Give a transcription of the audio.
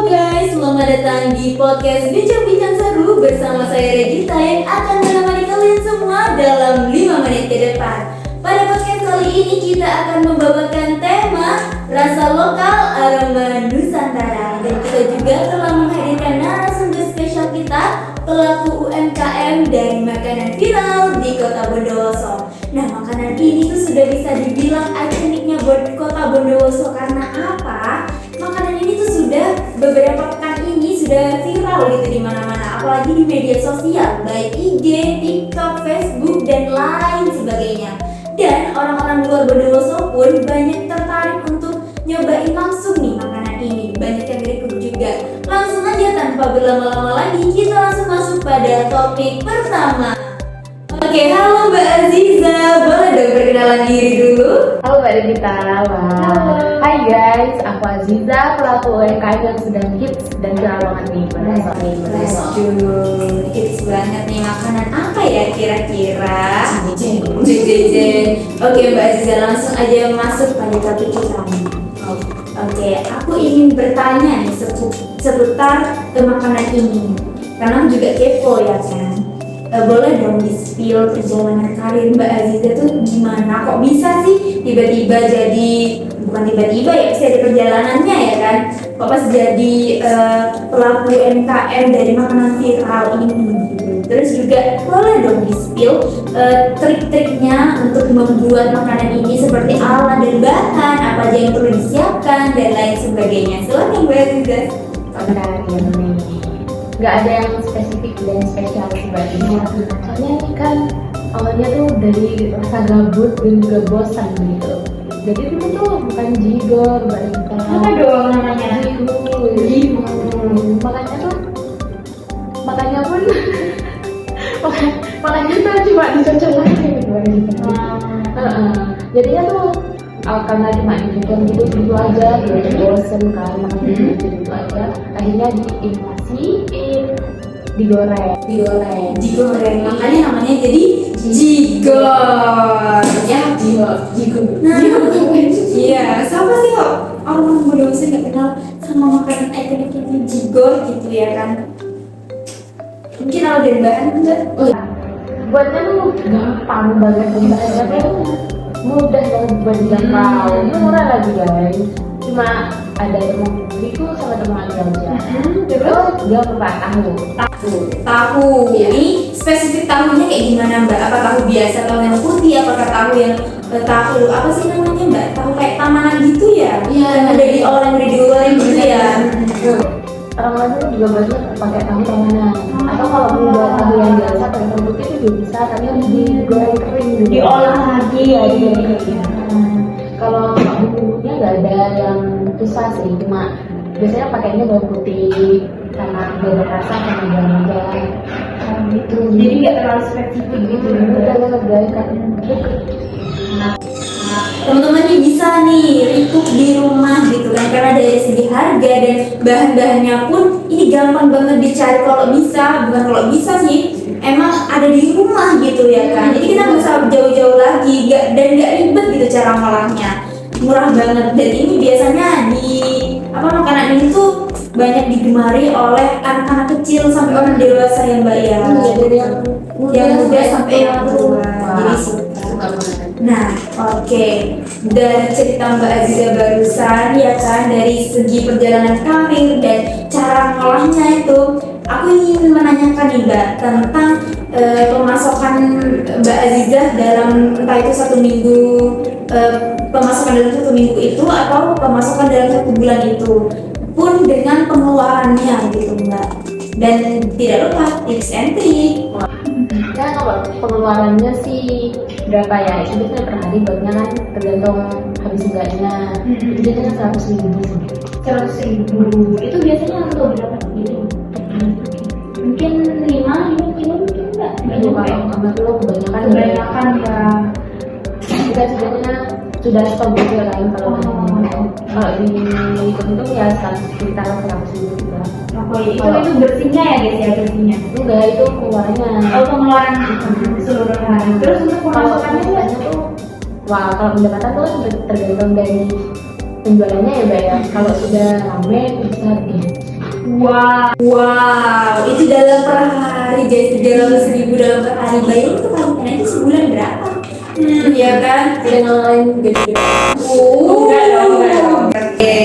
guys, selamat datang di podcast Bincang-Bincang Seru bersama saya Regita yang akan menemani kalian semua dalam 5 menit ke depan. Pada podcast kali ini kita akan membawakan tema rasa lokal aroma Nusantara. Dan kita juga telah menghadirkan narasumber spesial kita, pelaku UMKM dari makanan viral di Kota Bondowoso. Nah, makanan ini tuh sudah bisa dibilang ikoniknya buat Kota Bondowoso karena apa? Makanan ini tuh sudah beberapa pekan ini sudah viral gitu di mana-mana, apalagi di media sosial, baik IG, TikTok, Facebook dan lain sebagainya. Dan orang-orang luar Bondowoso pun banyak tertarik untuk nyobain langsung nih makanan ini. Banyak yang request juga. Langsung aja tanpa berlama-lama lagi, kita langsung masuk pada topik pertama. Oke, halo Mbak Aziza, boleh dong perkenalan diri dulu? Halo Mbak Regita. Halo. Hai guys, aku Aziza, pelaku UMKM yang sedang hits dan viral banget nih pada saat ini. Hits banget nih, makanan apa ya kira-kira? Jejen. Oke Mbak Aziza, langsung aja masuk pada topik kita nih. Oke, aku ingin bertanya nih seputar makanan ini, karena aku juga kepo ya kan. Boleh dong di-spill perjalanan karir Mbak Aziza tuh gimana? Kok bisa sih tiba-tiba jadi, bukan tiba-tiba ya, bisa ada perjalanannya ya kan? Kok pas jadi pelaku UMKM dari makanan viral ini gitu. Terus juga boleh dong di-spill trik-triknya untuk membuat makanan ini, seperti alat dan bahan, apa aja yang perlu disiapkan dan lain sebagainya. Silakan Mbak Aziza. Nggak ada yang spesifik dan spesial sebagainya. Soalnya ini kan awalnya tuh dari rasa gabut dan juga bosan gitu. Jadi dulu tuh bukan jigor, Mbak Regita. Apa dong namanya? Jigo. Makanya pun makanya tuh cuma dicocok aja gitu Mbak Regita. Jadinya tuh karena cuma dibikin gitu aja, bosen kan, makanya gitu aja. Akhirnya diinovasiin, digoreng. Makanya namanya jadi jigor. Ya, jigor. Nah, iya. Siapa sih kok orang Bondowoso nggak kenal sama makanan ikonik itu jigor gitu ya kan? Mungkin ada dari bahan enggak? Buatnya tuh gampang banget, bahannya tuh mudah banget buat dijangkau, murah lagi guys. Cuma ada tepung terigu sama tepung aja. Terus dia pakai Tahu. Ini spesifik tahunya kayak gimana Mbak? Apa tahu biasa, tahu yang putih, apakah tahu yang tahu apa sih namanya Mbak? Tahu kayak tamanan gitu ya? Iya. Yang ada digoreng gitu ya? Orang lain juga banyak pakai tahu tamanan. Atau kalau buat tahu yang biasa pakai tahu putih itu juga bisa, tapi harus digoreng kering dulu. Diolah lagi ya, digoreng kering. Kalau bumbunya nggak ada yang susah sih, cuma biasanya pakainya bawang putih sama gula rasa sama garam aja. gitu. Jadi nggak terlalu spesifik gitu. Udah guys kan. Teman-teman nih bisa nih recook di rumah gitu kan, karena dari segi harga dan bahan-bahannya pun ini gampang banget dicari kalau bisa, bukan kalau bisa sih, emang ada di rumah gitu ya kan. Jadi kita nggak usah jauh-jauh lagi, dan nggak ribet gitu cara ngolahnya, murah banget. Dan ini biasanya di makanan ini tuh banyak digemari oleh anak-anak kecil sampai orang dewasa ya Mbak ya. Jadi yang muda sampai yang tua. Jadi suka. Nah, oke. Dari cerita Mbak Aziza barusan ya kan, dari segi perjalanan karir dan cara ngolahnya itu, aku ingin menanyakan nih Mbak tentang pemasokan Mbak Aziza dalam entah itu 1 minggu, pemasokan dalam 1 minggu itu atau pemasokan dalam 1 bulan itu, pun dengan pengeluarannya gitu Mbak. Dan tidak lupa tips and trick. Ya kalau pengeluarannya sih berapa ya? Itu biasanya per hari buatnya kan tergantung habis enggaknya. Itu biasanya 100.000 sih. 100.000 itu biasanya untuk berapa kilo? Mungkin 5 kilo mungkin enggak? Kalau sama kilo kebanyakan ya. Kita sebenarnya sudah stop gitu kan kalau di hitung ya sekitar 100.000 juga. Itu bersihnya ya guys ya, bersihnya. Enggak, itu pengeluarannya. Pengeluaran keseluruhan. Terus untuk pemasukannya tuh, kalau pendapatan tuh tergantung dari penjualannya ya Mbak ya. Kalau sudah rame bisa Wow, itu dalam per hari guys, 300.000 dalam per hari. Bayangin tuh kalian aja sebulan berapa? Iya kan? Udah ngalahin gede-gede. Enggak dong. Oke.